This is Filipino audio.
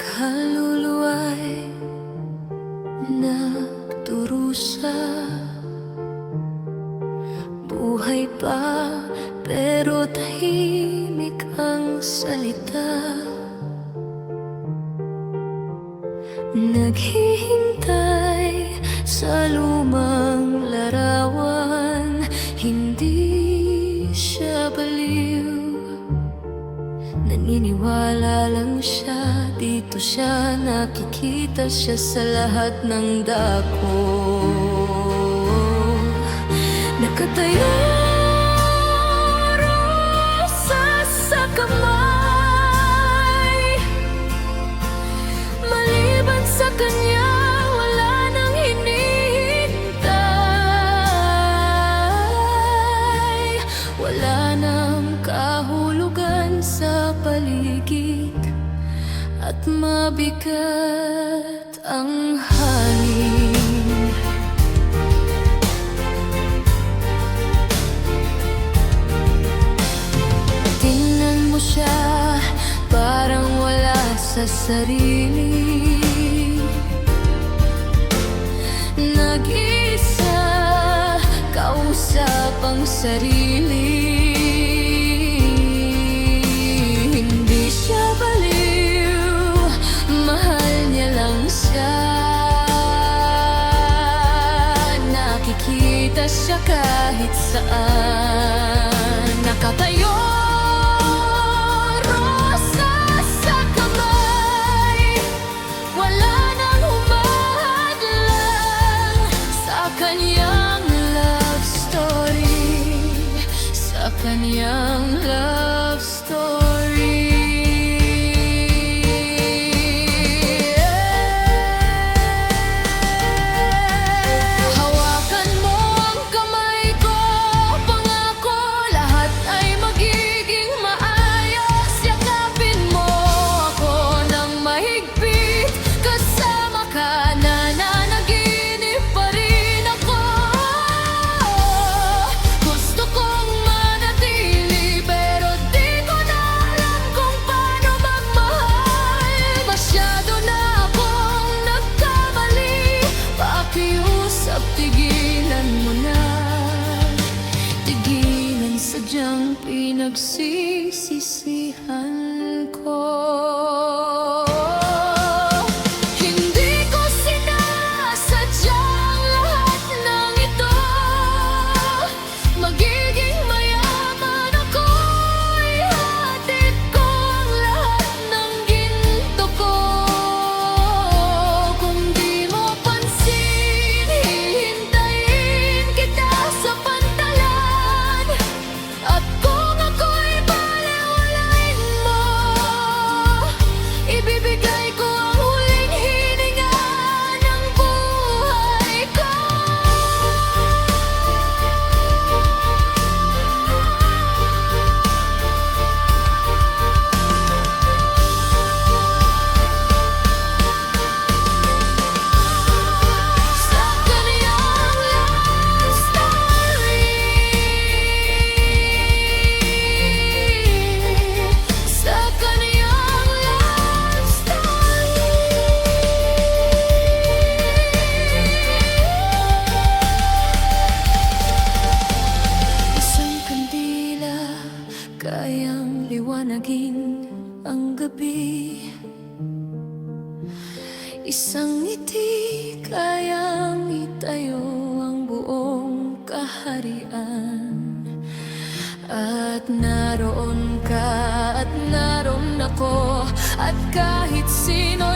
kaluluwa'y nagdurusa. Buhay pa pero tahimik ang salita. Naghihintay sa lumang larawan, hindi siya baliw. Naniniwala lang siya, dito siya nakikita siya sa lahat ng dako. Nakatayo, rosas sa kamay. Maliban sa kanya, wala nang hinihintay. Wala nang kahulugan sa paligid, at mabigat ang hangin. Tingnan mo siya, parang wala sa sarili. Nag-isa, kausap ang sarili. Hindi siya baliw, mahal niya lang siya. Nakikita siya kahit saan. Nakatayo, rosas sa kamay. Wala nang humahadlang sa kanyang love story, sa kanyang love story. Hawakan mo ang kamay ko, pangako lahat ay magiging maayos. Yakapin mo ako ng mahigpit, kasama ka, nananaginip pa rin ako. Gusto kong manatili pero di ko na alam kung paano magmahal. Masyado na akong nagkamali, pakiusap, tigilan mo na. Tigilan, sadyang pinagsisisihan ko. Hindi ko sinasadyang lahat ng ito. Magiging mayaman ako, ihatid ko ang lahat ng ginto ko. Kung di mo pansin, hihintayin kita sa pantalan. At kung ako'y balewalain mo, ibibigay ko ang huling hininga ng buhay ko. Sa kanyang love story, sa kanyang love story. Isang kandila, kayang liwanagin ang gabi. Isang ngiti, kayang itayo ang buong kaharian. At naroon ka, at naroon ako, at kahit sino